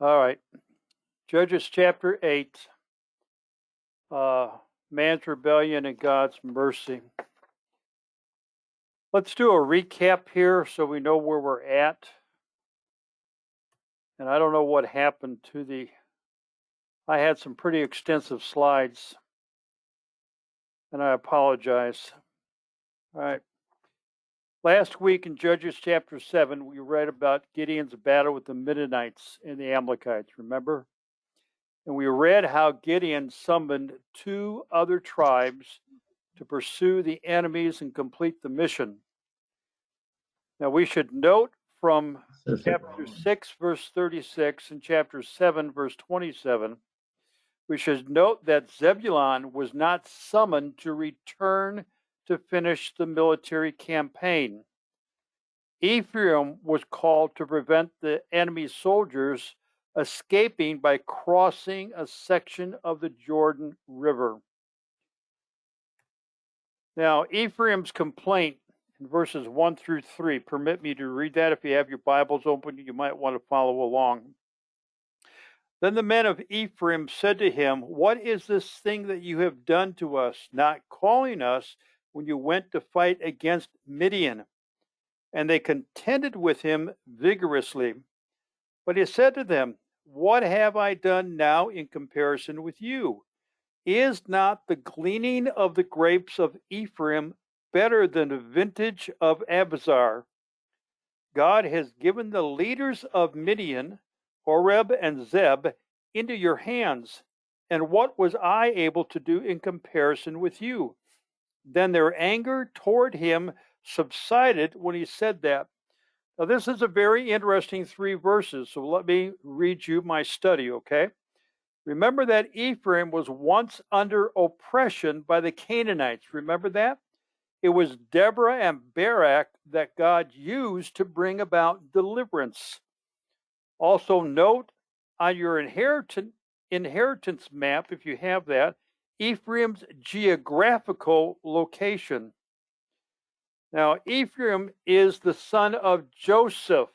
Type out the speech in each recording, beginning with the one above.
All right. Judges chapter 8. Man's rebellion and God's mercy. Let's do a recap here so we know where we're at. And I don't know what happened to I had some pretty extensive slides, and I apologize. All right. Last week in Judges chapter 7, we read about Gideon's battle with the Midianites and the Amalekites, remember? And we read how Gideon summoned 2 other tribes to pursue the enemies and complete the mission. Now we should note from chapter 6, verse 36 and chapter 7, verse 27, we should note that Zebulun was not summoned to return to finish the military campaign. Ephraim was called to prevent the enemy soldiers escaping by crossing a section of the Jordan River. Now, Ephraim's complaint in verses 1 through 3, permit me to read that. If you have your Bibles open, you might want to follow along. Then the men of Ephraim said to him, "What is this thing that you have done to us, not calling us when you went to fight against Midian?" And they contended with him vigorously. But he said to them, "What have I done now in comparison with you? Is not the gleaning of the grapes of Ephraim better than the vintage of Abzar? God has given the leaders of Midian, Oreb and Zeb, into your hands. And what was I able to do in comparison with you?" Then their anger toward him subsided when he said that. Now, this is a very interesting 3 verses, so let me read you my study, okay? Remember that Ephraim was once under oppression by the Canaanites. Remember that? It was Deborah and Barak that God used to bring about deliverance. Also note on your inheritance map, if you have that, Ephraim's geographical location. Now, Ephraim is the son of Joseph.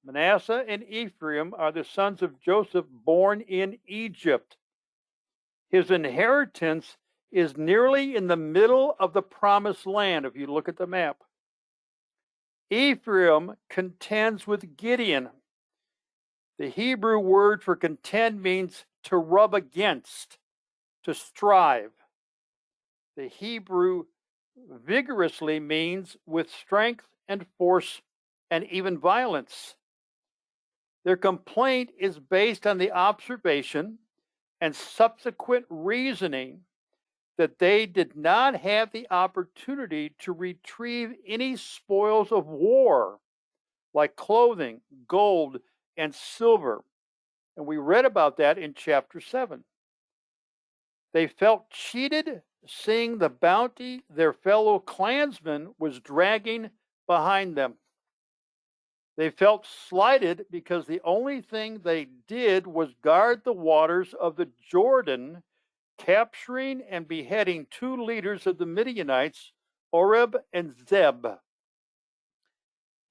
Manasseh and Ephraim are the sons of Joseph born in Egypt. His inheritance is nearly in the middle of the promised land, if you look at the map. Ephraim contends with Gideon. The Hebrew word for contend means to rub against, to strive. The Hebrew vigorously means with strength and force and even violence. Their complaint is based on the observation and subsequent reasoning that they did not have the opportunity to retrieve any spoils of war, like clothing, gold, and silver. And we read about that in chapter 7. They felt cheated, seeing the bounty their fellow clansman was dragging behind them. They felt slighted because the only thing they did was guard the waters of the Jordan, capturing and beheading 2 leaders of the Midianites, Oreb and Zeb.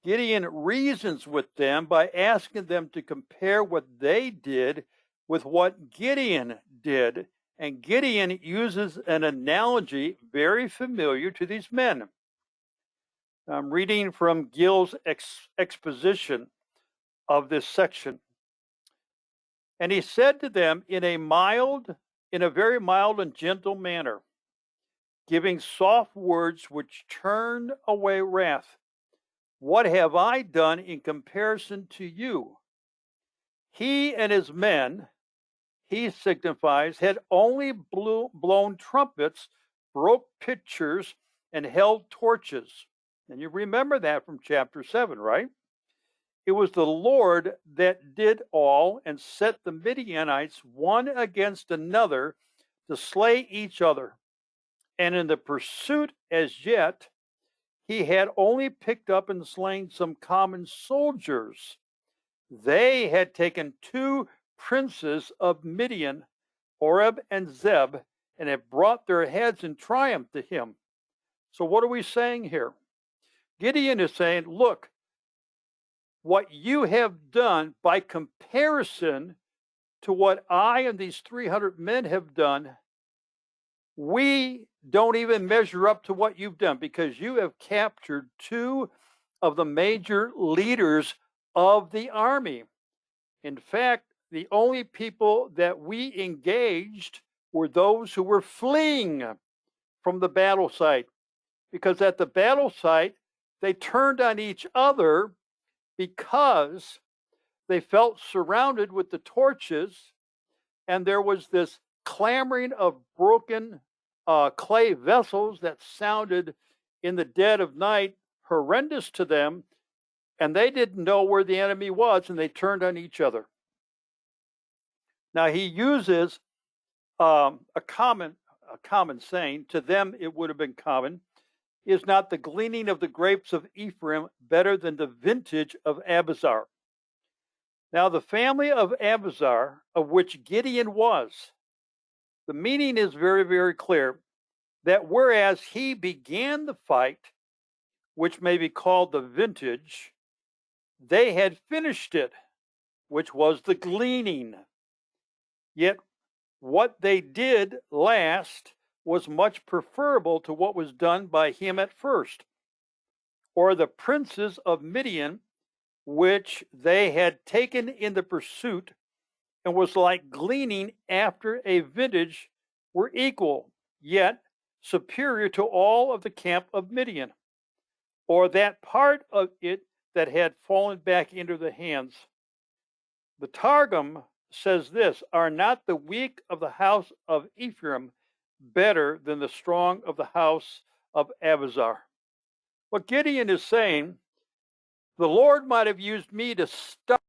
Gideon reasons with them by asking them to compare what they did with what Gideon did. And Gideon uses an analogy very familiar to these men. I'm reading from Gill's exposition of this section. And he said to them in a very mild and gentle manner, giving soft words which turn away wrath, "What have I done in comparison to you?" He and his men, he signifies, had only blown trumpets, broke pitchers, and held torches. And you remember that from chapter 7, right? It was the Lord that did all and set the Midianites one against another to slay each other. And in the pursuit as yet, he had only picked up and slain some common soldiers. They had taken 2 princes of Midian, Oreb and Zeb, and had brought their heads in triumph to him. So what are we saying here? Gideon is saying, look, what you have done by comparison to what I and these 300 men have done, we don't even measure up to what you've done because you have captured two of the major leaders of the army. In fact, the only people that we engaged were those who were fleeing from the battle site because at the battle site, they turned on each other because they felt surrounded with the torches, and there was this clamoring of broken clay vessels that sounded in the dead of night horrendous to them, and they didn't know where the enemy was, and they turned on each other. Now he uses a common saying. To them, it would have been common. Is not the gleaning of the grapes of Ephraim better than the vintage of Abizar? Now, the family of Abizar, of which Gideon was, the meaning is very, very clear that whereas he began the fight, which may be called the vintage, they had finished it, which was the gleaning. Yet what they did last was much preferable to what was done by him at first, or the princes of Midian, which they had taken in the pursuit, and was like gleaning after a vintage, were equal, yet superior to all of the camp of Midian, or that part of it that had fallen back into the hands. The Targum says this: Are not the weak of the house of Ephraim better than the strong of the house of Abizar? What Gideon is saying, the Lord might have used me to stop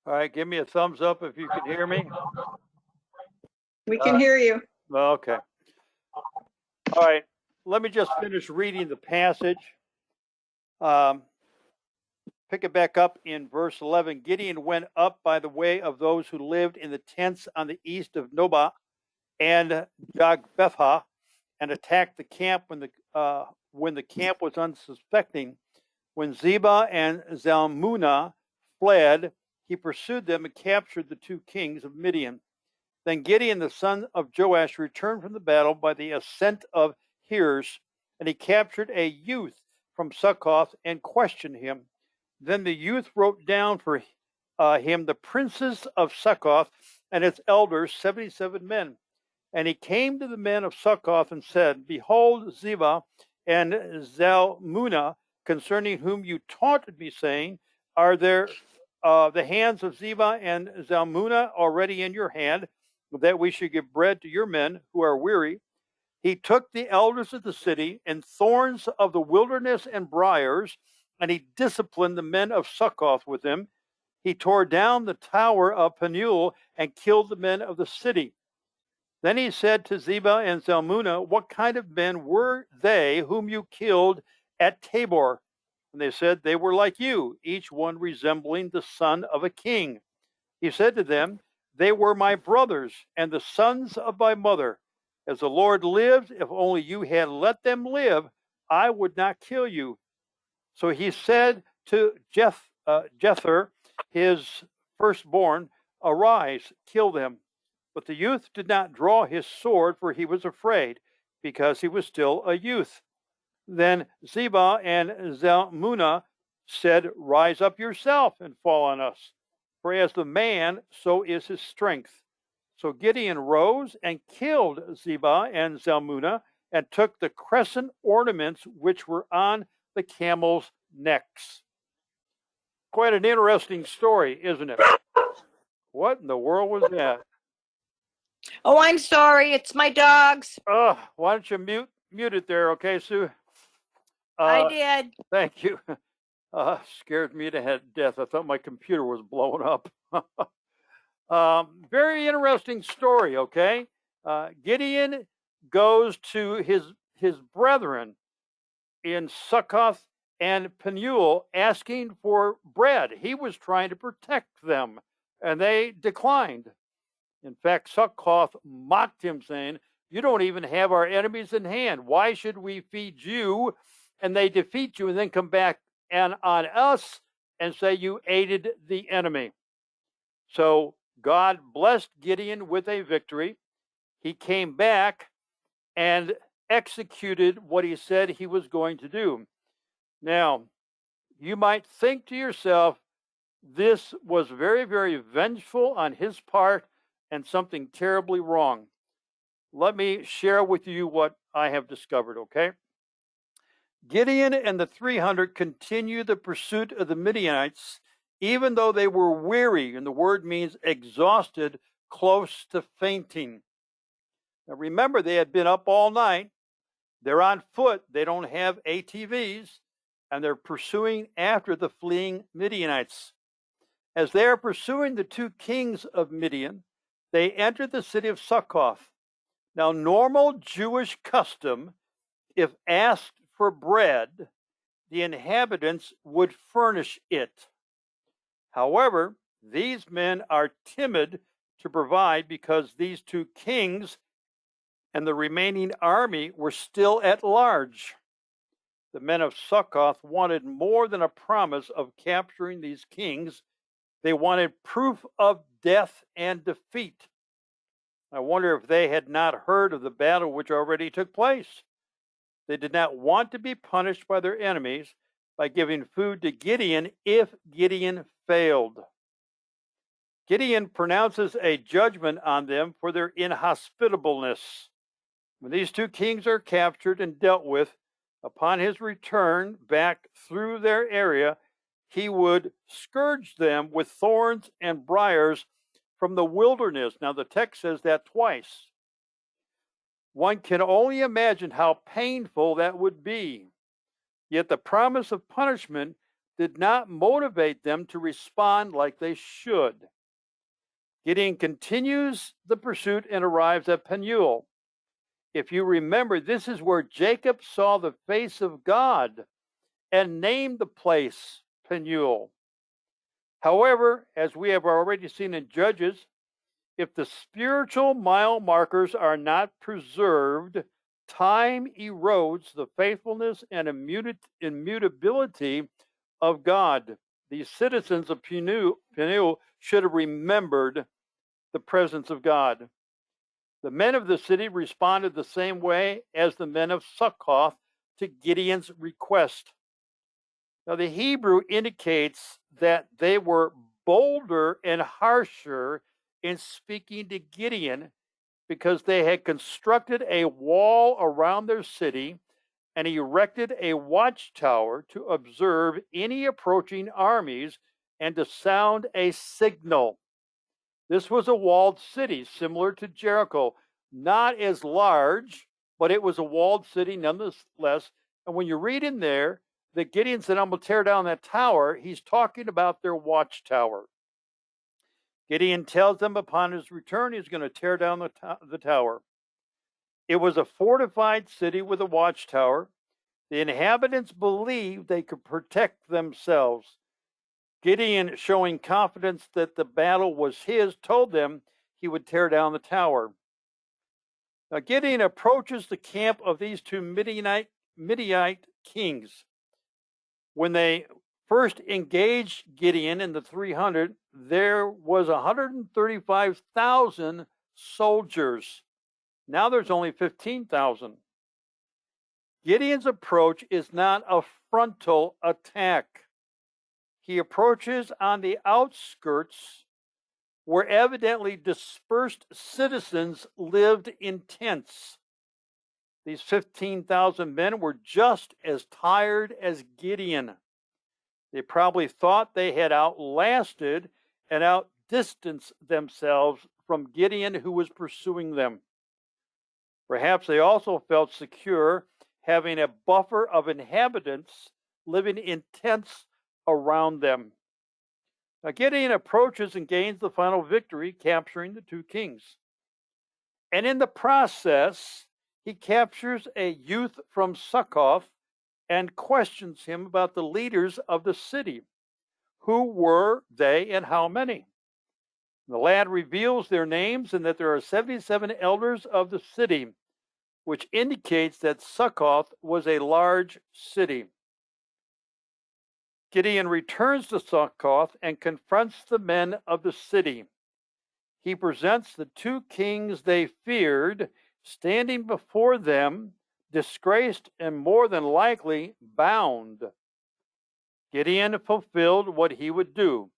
All right, give me a thumbs up if you can hear me. We can hear you. Okay. All right, let me just finish reading the passage. Pick it back up in verse 11. Gideon went up by the way of those who lived in the tents on the east of Nobah and Jogbethah, and attacked the camp when the camp was unsuspecting. When Zebah and Zalmunna fled, he pursued them and captured the two kings of Midian. Then Gideon, the son of Joash, returned from the battle by the ascent of Heres, and he captured a youth from Succoth and questioned him. Then the youth wrote down for him the princes of Succoth and its elders, 77 men. And he came to the men of Succoth and said, Behold, Zebah and Zalmunna, concerning whom you taunted me, saying, Are there the hands of Zebah and Zalmunna already in your hand, that we should give bread to your men who are weary? He took the elders of the city and thorns of the wilderness and briars, and he disciplined the men of Succoth with him. He tore down the tower of Penuel and killed the men of the city. Then he said to Zebah and Zalmunna, What kind of men were they whom you killed at Tabor? And they said, They were like you, each one resembling the son of a king. He said to them, They were my brothers and the sons of my mother. As the Lord lives, if only you had let them live, I would not kill you. So he said to Jether, his firstborn, Arise, kill them. But the youth did not draw his sword, for he was afraid, because he was still a youth. Then Zebah and Zalmunna said, Rise up yourself and fall on us, for as the man, so is his strength. So Gideon rose and killed Zebah and Zalmunna, and took the crescent ornaments which were on the camels' necks. Quite an interesting story, isn't it? What in the world was that? Oh, I'm sorry. It's my dogs. Oh, why don't you mute it there, okay, Sue? I did. Thank you. Scared me to death. I thought my computer was blowing up. Very interesting story, okay? Gideon goes to his brethren in Succoth and Penuel asking for bread. He was trying to protect them, and they declined. In fact, Succoth mocked him, saying, You don't even have our enemies in hand. Why should we feed you and they defeat you and then come back and on us and say you aided the enemy? So God blessed Gideon with a victory. He came back and executed what he said he was going to do. Now, you might think to yourself, this was very, very vengeful on his part and something terribly wrong. Let me share with you what I have discovered, okay? Gideon and the 300 continued the pursuit of the Midianites, even though they were weary, and the word means exhausted, close to fainting. Now remember, they had been up all night. They're on foot. They don't have ATVs, and they're pursuing after the fleeing Midianites. As they are pursuing the two kings of Midian, they enter the city of Succoth. Now, normal Jewish custom, if asked for bread, the inhabitants would furnish it. However, these men are timid to provide because these two kings and the remaining army were still at large. The men of Succoth wanted more than a promise of capturing these kings. They wanted proof of death and defeat. I wonder if they had not heard of the battle which already took place. They did not want to be punished by their enemies by giving food to Gideon if Gideon failed. Gideon pronounces a judgment on them for their inhospitableness. When these two kings are captured and dealt with, upon his return back through their area, he would scourge them with thorns and briars from the wilderness. Now, the text says that twice. One can only imagine how painful that would be. Yet the promise of punishment did not motivate them to respond like they should. Gideon continues the pursuit and arrives at Peniel. If you remember, this is where Jacob saw the face of God and named the place Peniel. However, as we have already seen in Judges, if the spiritual mile markers are not preserved, time erodes the faithfulness and immutability of God. The citizens of Peniel should have remembered the presence of God. The men of the city responded the same way as the men of Succoth to Gideon's request. Now, the Hebrew indicates that they were bolder and harsher in speaking to Gideon because they had constructed a wall around their city and erected a watchtower to observe any approaching armies and to sound a signal. This was a walled city similar to Jericho, not as large, but it was a walled city nonetheless. And when you read in there that Gideon said, I'm going to tear down that tower, he's talking about their watchtower. Gideon tells them upon his return, he's going to tear down the tower. It was a fortified city with a watchtower. The inhabitants believed they could protect themselves. Gideon, showing confidence that the battle was his, told them he would tear down the tower. Now, Gideon approaches the camp of these two Midianite kings. When they first engaged Gideon in the 300, there was 135,000 soldiers. Now there's only 15,000. Gideon's approach is not a frontal attack. He approaches on the outskirts where evidently dispersed citizens lived in tents. These 15,000 men were just as tired as Gideon. They probably thought they had outlasted and outdistanced themselves from Gideon, who was pursuing them. Perhaps they also felt secure having a buffer of inhabitants living in tents around them. Now, Gideon approaches and gains the final victory, capturing the two kings. And in the process, he captures a youth from Succoth and questions him about the leaders of the city. Who were they and how many? The lad reveals their names and that there are 77 elders of the city, which indicates that Succoth was a large city. Gideon returns to Succoth and confronts the men of the city. He presents the two kings they feared, standing before them, disgraced and more than likely bound. Gideon fulfilled what he would do.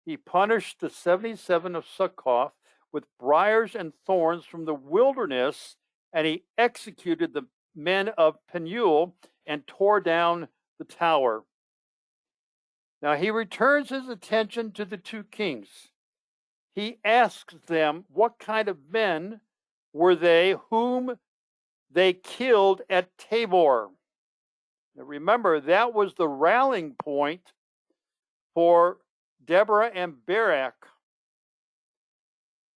He punished the 77 of Succoth with briars and thorns from the wilderness, and he executed the men of Peniel and tore down the tower. Now he returns his attention to the two kings. He asks them what kind of men were they whom they killed at Tabor. Now remember, that was the rallying point for Deborah and Barak.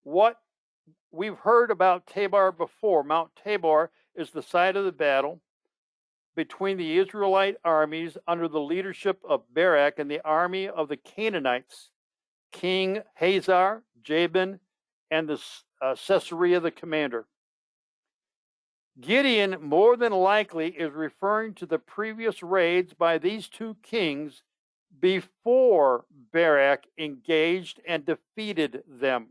What we've heard about Tabor before, Mount Tabor is the site of the battle between the Israelite armies under the leadership of Barak and the army of the Canaanites, King Hazar, Jabin, and the Caesarea, the commander. Gideon more than likely is referring to the previous raids by these two kings before Barak engaged and defeated them.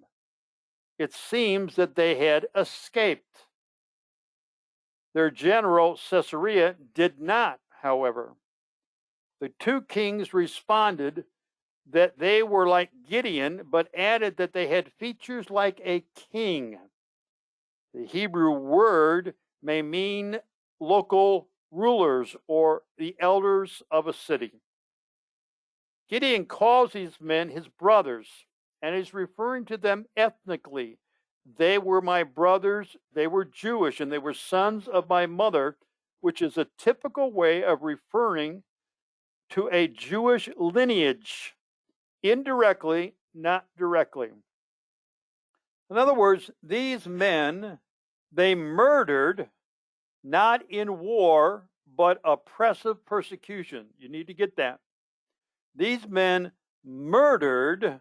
It seems that they had escaped. Their general, Caesarea, did not, however. The two kings responded that they were like Gideon, but added that they had features like a king. The Hebrew word may mean local rulers or the elders of a city. Gideon calls these men his brothers and is referring to them ethnically, they were my brothers, they were Jewish, and they were sons of my mother, which is a typical way of referring to a Jewish lineage, indirectly, not directly. In other words, these men, they murdered not in war, but oppressive persecution. You need to get that. These men murdered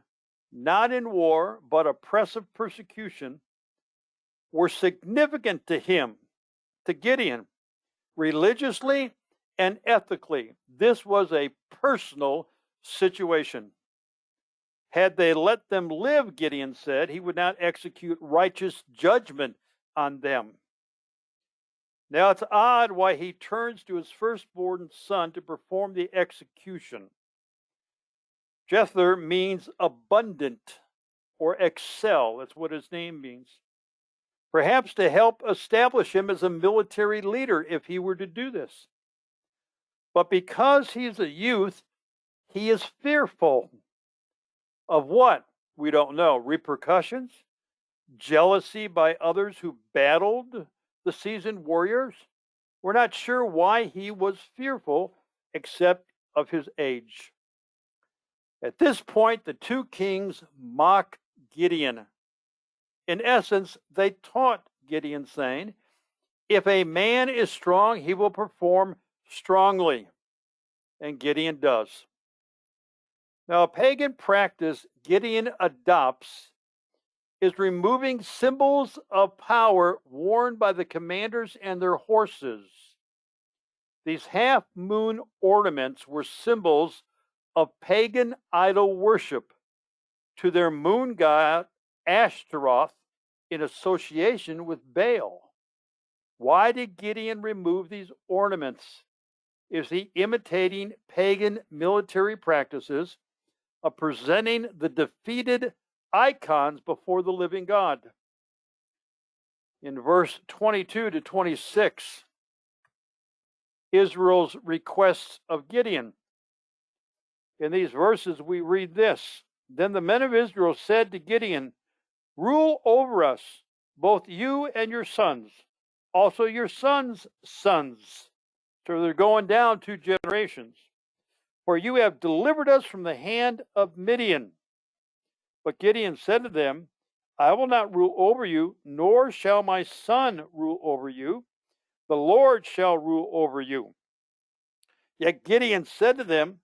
not in war, but oppressive persecution, were significant to him, to Gideon, religiously and ethically. This was a personal situation. Had they let them live, Gideon said, he would not execute righteous judgment on them. Now it's odd why he turns to his firstborn son to perform the execution. Jether means abundant or excel. That's what his name means. Perhaps to help establish him as a military leader if he were to do this. But because he's a youth, he is fearful of what? We don't know. Repercussions? Jealousy by others who battled the seasoned warriors? We're not sure why he was fearful except of his age. At this point, the two kings mock Gideon. In essence, they taunt Gideon, saying, if a man is strong, he will perform strongly. And Gideon does. Now, a pagan practice Gideon adopts is removing symbols of power worn by the commanders and their horses. These half-moon ornaments were symbols of pagan idol worship to their moon god Ashtaroth in association with Baal. Why did Gideon remove these ornaments? Is he imitating pagan military practices of presenting the defeated icons before the living God? In verse 22 to 26, Israel's requests of Gideon. In these verses, we read this. Then the men of Israel said to Gideon, rule over us, both you and your sons, also your sons' sons. So they're going down 2 generations. For you have delivered us from the hand of Midian. But Gideon said to them, I will not rule over you, nor shall my son rule over you. The Lord shall rule over you. Yet Gideon said to them,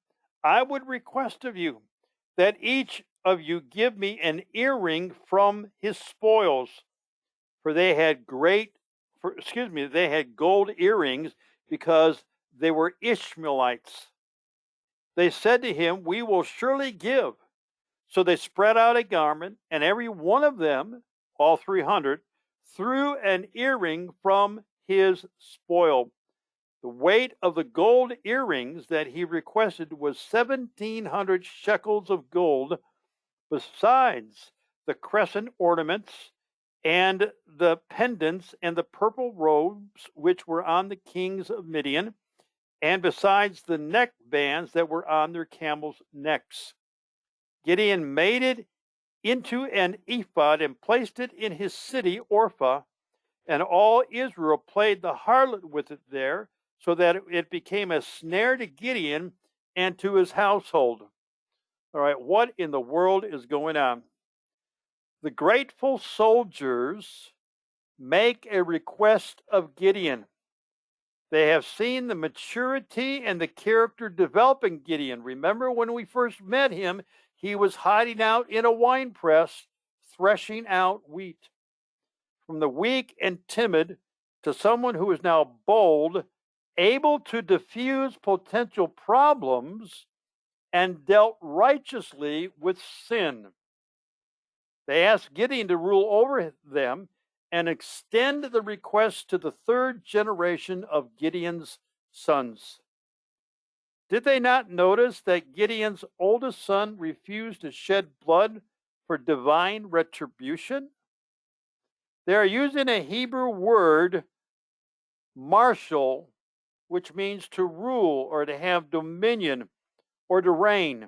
I would request of you that each of you give me an earring from his spoils. For they had they had gold earrings because they were Ishmaelites. They said to him, we will surely give. So they spread out a garment, and every one of them, all 300, threw an earring from his spoil. The weight of the gold earrings that he requested was 1,700 shekels of gold, besides the crescent ornaments and the pendants and the purple robes which were on the kings of Midian, and besides the neck bands that were on their camels' necks. Gideon made it into an ephod and placed it in his city, Orpha, and all Israel played the harlot with it there, so that it became a snare to Gideon and to his household. All right, what in the world is going on? The grateful soldiers make a request of Gideon. They have seen the maturity and the character develop in Gideon. Remember when we first met him, he was hiding out in a wine press, threshing out wheat. From the weak and timid to someone who is now bold, able to diffuse potential problems, and dealt righteously with sin. They asked Gideon to rule over them and extend the request to the 3rd generation of Gideon's sons. Did they not notice that Gideon's oldest son refused to shed blood for divine retribution? They are using a Hebrew word, marshal, which means to rule or to have dominion or to reign.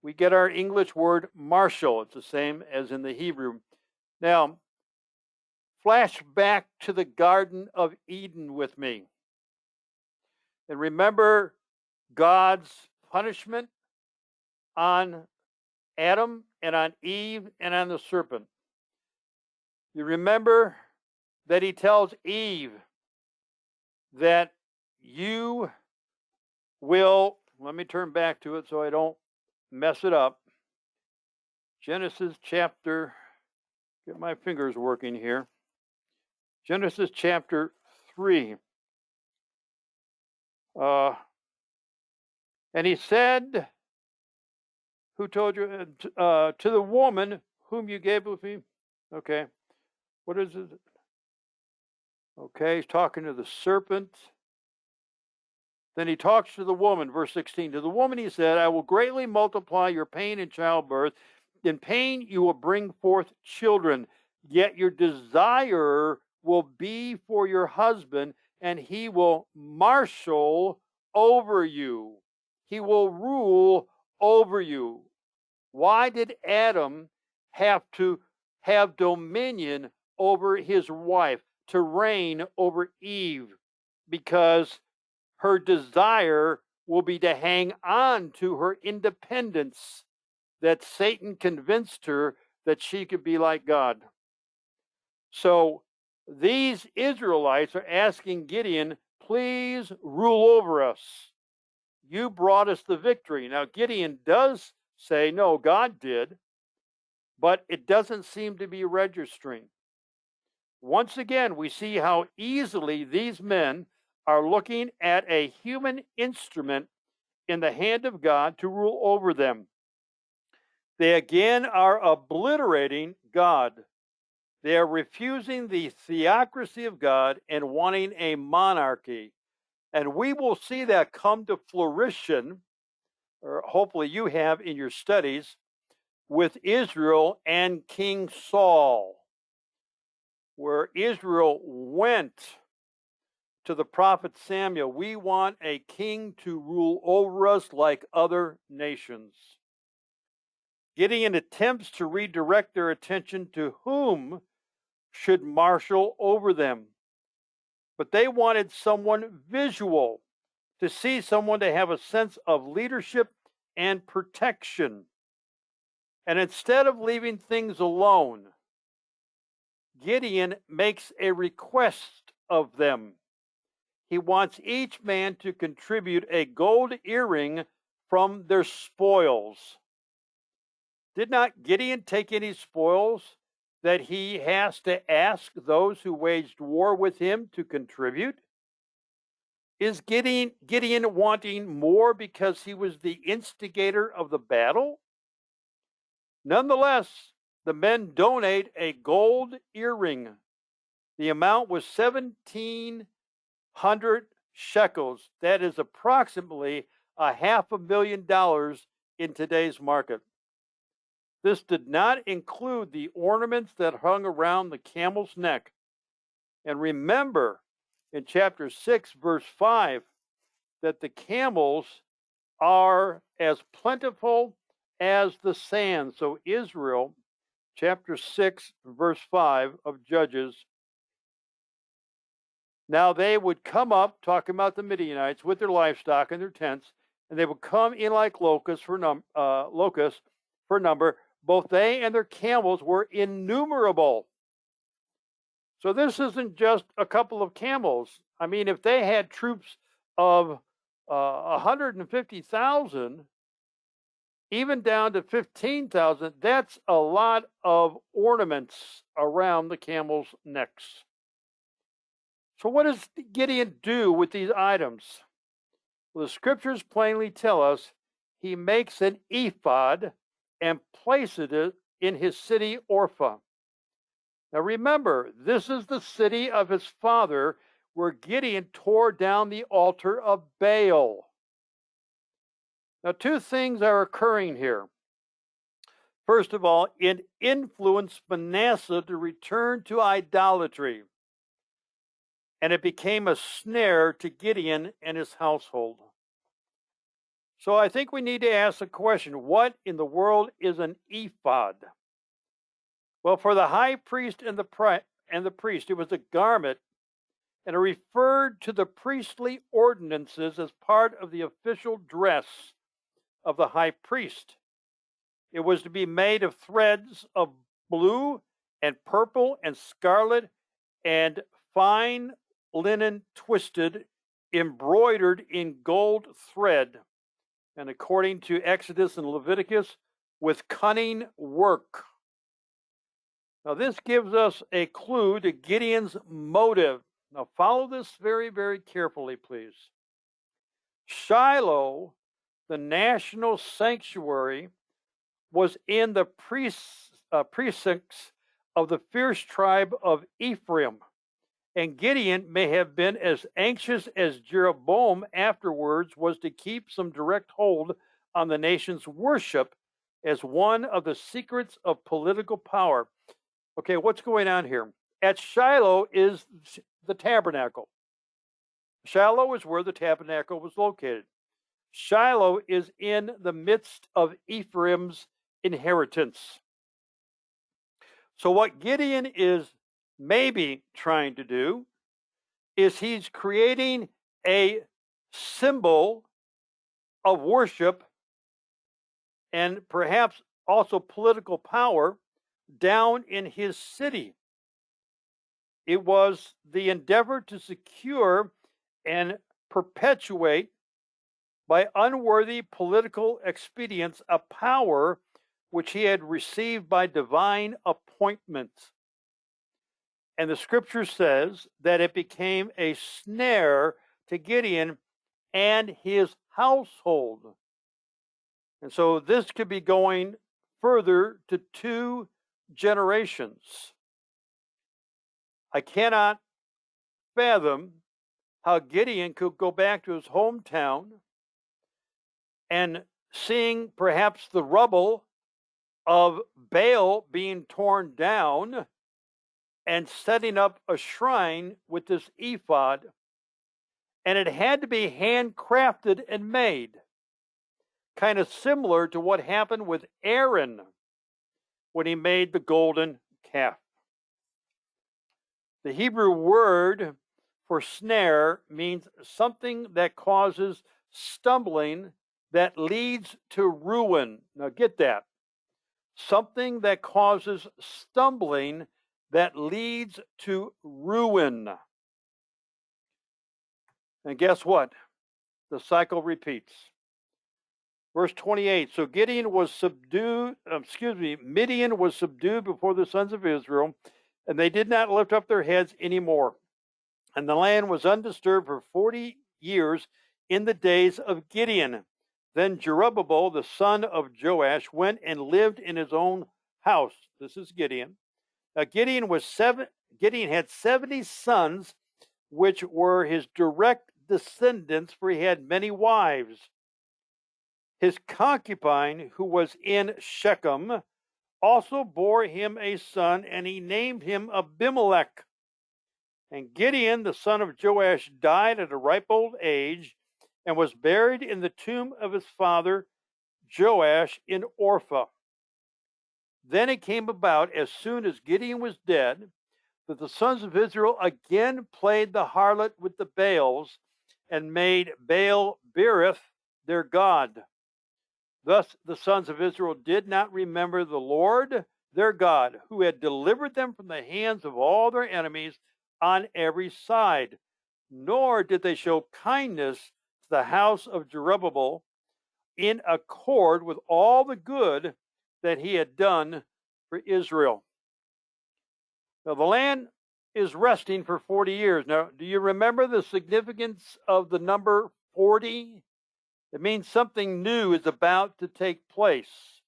We get our English word marshal. It's the same as in the Hebrew. Now, flash back to the Garden of Eden with me. And remember God's punishment on Adam and on Eve and on the serpent. You remember that he tells Eve that you will, let me turn back to it so I don't mess it up. Genesis chapter, get my fingers working here. Genesis chapter 3. And he said, who told you? To the woman whom you gave with me. Okay. What is it? Okay, he's talking to the serpent. Then he talks to the woman, verse 16. To the woman he said, I will greatly multiply your pain in childbirth. In pain you will bring forth children, yet your desire will be for your husband, and he will marshal over you. He will rule over you. Why did Adam have to have dominion over his wife, to reign over Eve? Because her desire will be to hang on to her independence that Satan convinced her that she could be like God. So these Israelites are asking Gideon, please rule over us. You brought us the victory. Now, Gideon does say, no, God did, but it doesn't seem to be registering. Once again, we see how easily these men are looking at a human instrument in the hand of God to rule over them. They again are obliterating God. They are refusing the theocracy of God and wanting a monarchy. And we will see that come to fruition, or hopefully you have in your studies, with Israel and King Saul, where Israel went to the prophet Samuel. We want a king to rule over us like other nations. Gideon attempts to redirect their attention to whom should marshal over them. But they wanted someone visual, to see someone to have a sense of leadership and protection. And instead of leaving things alone, Gideon makes a request of them. He wants each man to contribute a gold earring from their spoils. Did not Gideon take any spoils that he has to ask those who waged war with him to contribute? Is Gideon wanting more because he was the instigator of the battle? Nonetheless, the men donate a gold earring. The amount was 1,700 shekels. That is approximately $500,000 in today's market. This did not include the ornaments that hung around the camel's neck. And remember in chapter 6, verse 5, that the camels are as plentiful as the sand. So Israel, chapter 6, verse 5 of Judges, now they would come up, talking about the Midianites, with their livestock and their tents, and they would come in like locusts for number. Both they and their camels were innumerable. So this isn't just a couple of camels. I mean, if they had troops of 150,000, even down to 15,000, that's a lot of ornaments around the camels' necks. So what does Gideon do with these items? Well, the scriptures plainly tell us he makes an ephod and places it in his city Orpha. Now remember, this is the city of his father where Gideon tore down the altar of Baal. Now, two things are occurring here. First of all, it influenced Manasseh to return to idolatry, and it became a snare to Gideon and his household. So I think we need to ask the question, what in the world is an ephod? Well, for the high priest and the and the priest. It was a garment, and it referred to the priestly ordinances as part of the official dress of the high priest. It was to be made of threads of blue and purple and scarlet and fine linen twisted, embroidered in gold thread, and according to Exodus and Leviticus, with cunning work. Now, this gives us a clue to Gideon's motive. Now, follow this very, very carefully, please. Shiloh, the national sanctuary, was in the precincts of the fierce tribe of Ephraim, and Gideon may have been as anxious as Jeroboam afterwards was to keep some direct hold on the nation's worship as one of the secrets of political power. Okay, what's going on here? At Shiloh is the tabernacle. Shiloh is where the tabernacle was located. Shiloh is in the midst of Ephraim's inheritance. So what Gideon is maybe trying to do is he's creating a symbol of worship and perhaps also political power down in his city. It was the endeavor to secure and perpetuate by unworthy political expedients a power which he had received by divine appointment. And the scripture says that it became a snare to Gideon and his household. And so this could be going further to 2 generations. I cannot fathom how Gideon could go back to his hometown and seeing perhaps the rubble of Baal being torn down and setting up a shrine with this ephod. And it had to be handcrafted and made, kind of similar to what happened with Aaron when he made the golden calf. The Hebrew word for snare means something that causes stumbling that leads to ruin. Now get that. Something that causes stumbling that leads to ruin. And guess what? The cycle repeats. Verse 28, so Midian was subdued before the sons of Israel, and they did not lift up their heads anymore. And the land was undisturbed for 40 years in the days of Gideon. Then Jerubbaal, the son of Joash, went and lived in his own house. This is Gideon. Now Gideon had 70 sons, which were his direct descendants, for he had many wives. His concubine, who was in Shechem, also bore him a son, and he named him Abimelech. And Gideon, the son of Joash, died at a ripe old age and was buried in the tomb of his father Joash in Orpha. Then it came about, as soon as Gideon was dead, that the sons of Israel again played the harlot with the Baals and made Baal-berith their god. Thus the sons of Israel did not remember the Lord their God, who had delivered them from the hands of all their enemies on every side, nor did they show kindness to the house of Jerubbaal in accord with all the good that he had done for Israel. Now the land is resting for 40 years. Now, do you remember the significance of the number 40? It means something new is about to take place.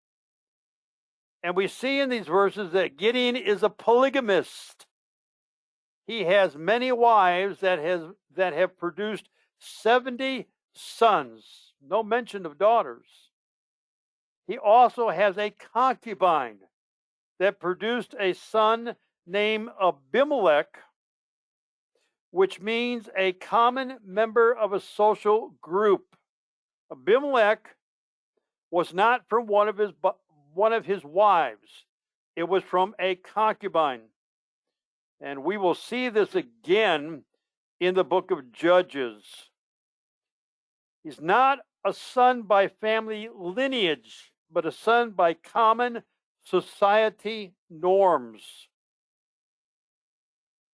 And we see in these verses that Gideon is a polygamist. He has many wives that have produced 70 sons. No mention of daughters. He also has a concubine that produced a son named Abimelech, which means a common member of a social group. Abimelech was not from one of his wives. It was from a concubine. And we will see this again in the book of Judges. He's not a son by family lineage, but a son by common society norms.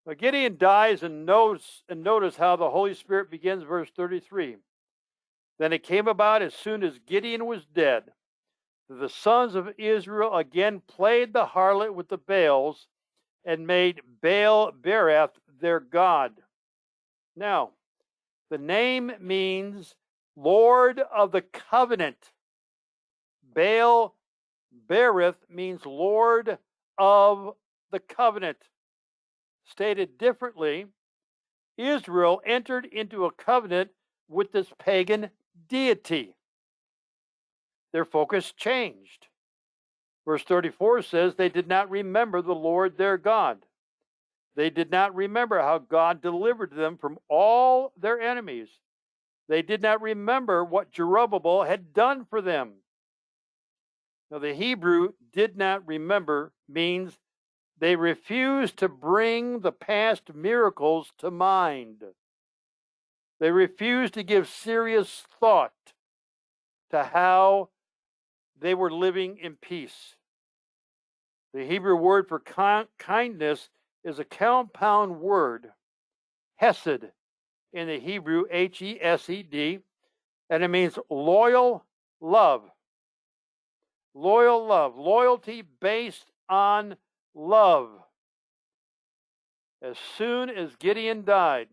Now, Gideon dies, and notice how the Holy Spirit begins verse 33. Then it came about as soon as Gideon was dead, that the sons of Israel again played the harlot with the Baals and made Baal-berith their god. Now, the name means Lord of the Covenant. Baal-berith means Lord of the Covenant. Stated differently, Israel entered into a covenant with this pagan deity. Their focus changed. Verse 34 says they did not remember the Lord their God. They did not remember how God delivered them from all their enemies. They did not remember what Jerubbabel had done for them. Now, the Hebrew did not remember means they refused to bring the past miracles to mind. They refused to give serious thought to how they were living in peace. The Hebrew word for kindness is a compound word, hesed, in the Hebrew, H-E-S-E-D, and it means loyal love. Loyal love, loyalty based on love. As soon as Gideon died,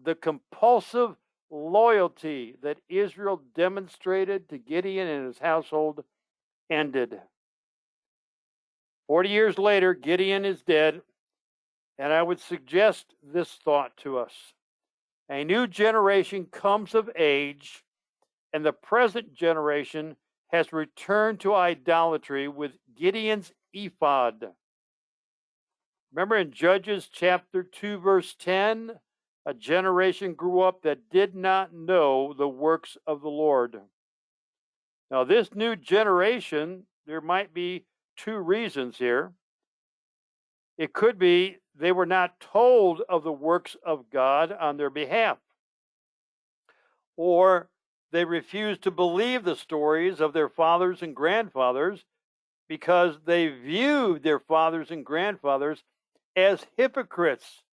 the compulsive loyalty that Israel demonstrated to Gideon and his household ended. 40 years later, Gideon is dead, and I would suggest this thought to us. A new generation comes of age, and the present generation has returned to idolatry with Gideon's ephod. Remember in Judges chapter 2, verse 10, a generation grew up that did not know the works of the Lord. Now, this new generation, there might be two reasons here. It could be they were not told of the works of God on their behalf, or they refused to believe the stories of their fathers and grandfathers because they viewed their fathers and grandfathers as hypocrites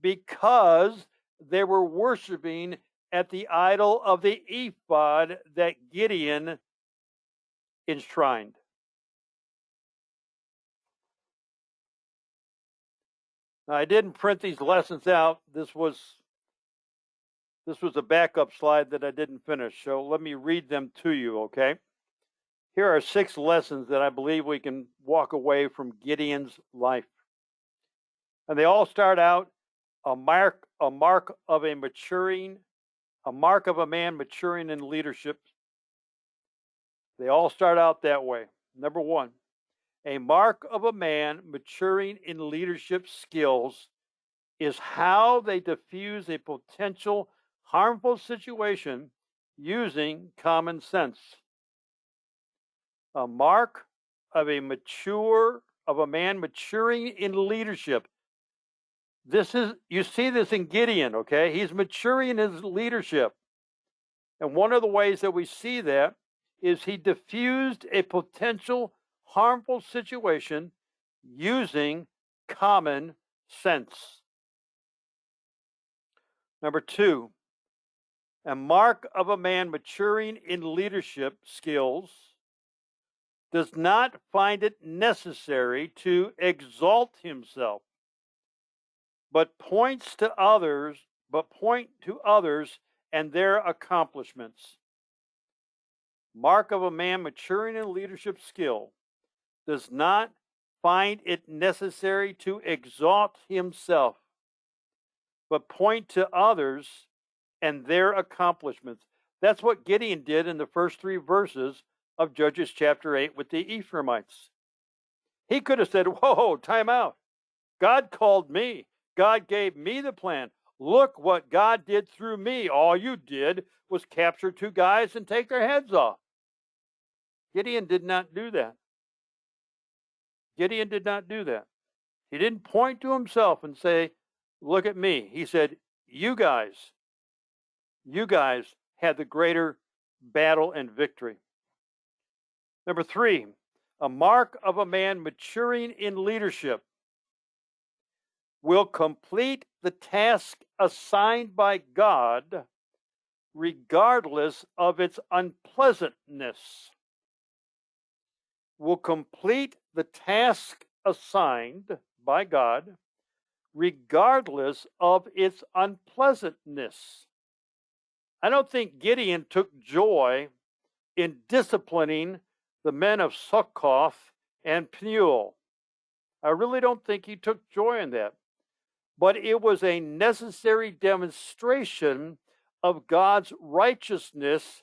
because they were worshiping at the idol of the ephod that Gideon enshrined. Now, I didn't print these lessons out. This was a backup slide that I didn't finish, so let me read them to you, okay? Here are 6 lessons that I believe we can walk away from Gideon's life. And they all start out a mark of a mark of a man maturing in leadership. They all start out that way. Number 1, a mark of a man maturing in leadership skills is how they diffuse a potential harmful situation using common sense. A mark of a man maturing in leadership. You see this in Gideon, okay? He's maturing in his leadership. And one of the ways that we see that is he diffused a potential harmful situation using common sense. Number 2, a mark of a man maturing in leadership skills does not find it necessary to exalt himself, but point to others and their accomplishments. Mark of a man maturing in leadership skill does not find it necessary to exalt himself, but point to others and their accomplishments. That's what Gideon did in the first 3 verses of Judges chapter 8 with the Ephraimites. He could have said, whoa, time out. God called me. God gave me the plan. Look what God did through me. All you did was capture 2 guys and take their heads off. Gideon did not do that. Gideon did not do that. He didn't point to himself and say, look at me. He said, you guys had the greater battle and victory. Number 3, a mark of a man maturing in leadership will complete the task assigned by God regardless of its unpleasantness. Will complete the task assigned by God regardless of its unpleasantness. I don't think Gideon took joy in disciplining the men of Succoth and Peniel. I really don't think he took joy in that. But it was a necessary demonstration of God's righteousness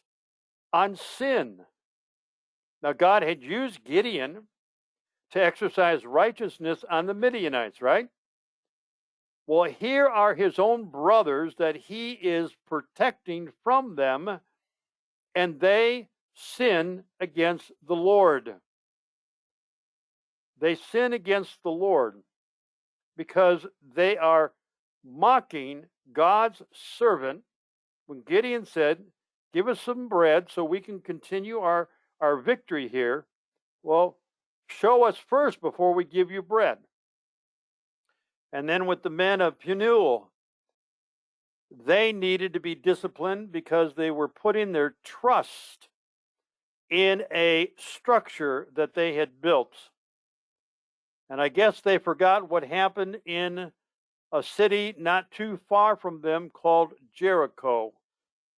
on sin. Now, God had used Gideon to exercise righteousness on the Midianites, right? Well, here are his own brothers that he is protecting from them, and they sin against the Lord. They sin against the Lord because they are mocking God's servant. When Gideon said, give us some bread so we can continue our victory here, well, show us first before we give you bread. And then with the men of Peniel, they needed to be disciplined because they were putting their trust in a structure that they had built. And I guess they forgot what happened in a city not too far from them called Jericho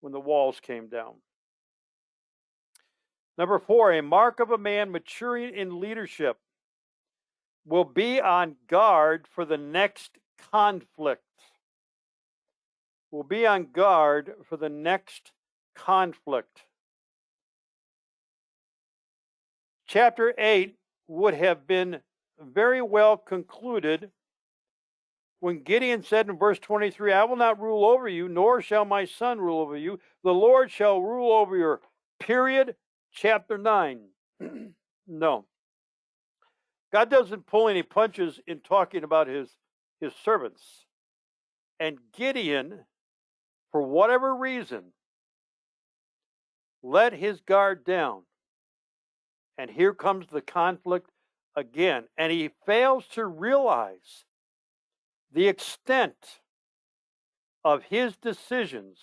when the walls came down. Number 4, a mark of a man maturing in leadership will be on guard for the next conflict. Will be on guard for the next conflict. Chapter 8 would have been very well concluded when Gideon said in verse 23, I will not rule over you, nor shall my son rule over you. The Lord shall rule over you. Period. Chapter 9. No. God doesn't pull any punches in talking about his servants. And Gideon, for whatever reason, let his guard down. And here comes the conflict again. And he fails to realize the extent of his decisions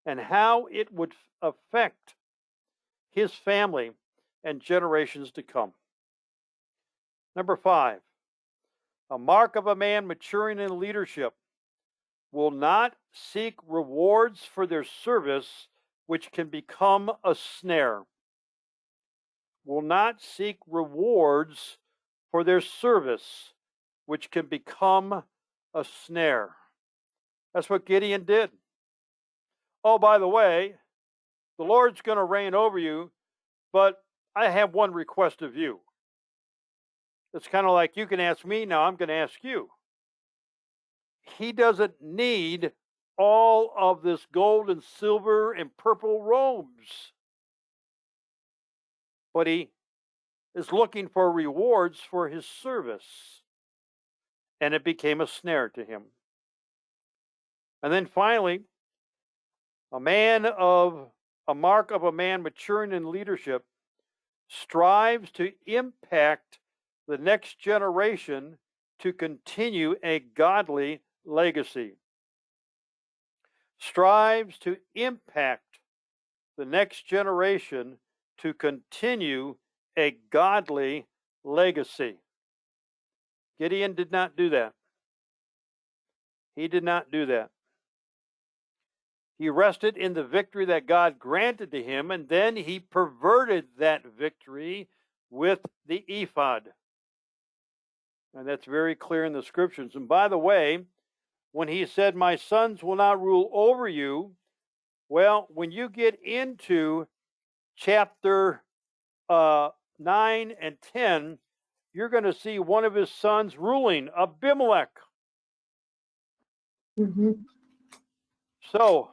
and how it would affect his family and generations to come. Number 5, a mark of a man maturing in leadership will not seek rewards for their service, which can become a snare. Will not seek rewards for their service, which can become a snare. That's what Gideon did. Oh, by the way, the Lord's going to reign over you, but I have one request of you. It's kind of like you can ask me, now I'm going to ask you. He doesn't need all of this gold and silver and purple robes, but he is looking for rewards for his service. And it became a snare to him. And then finally, a mark of a man maturing in leadership strives to impact the next generation to continue a godly legacy. Strives to impact the next generation to continue a godly legacy. Gideon did not do that. He did not do that. He rested in the victory that God granted to him, and then he perverted that victory with the ephod. And that's very clear in the scriptures. And by the way, when he said, my sons will not rule over you, well, when you get into chapter 9 and 10, you're going to see one of his sons ruling, Abimelech. Mm-hmm. So,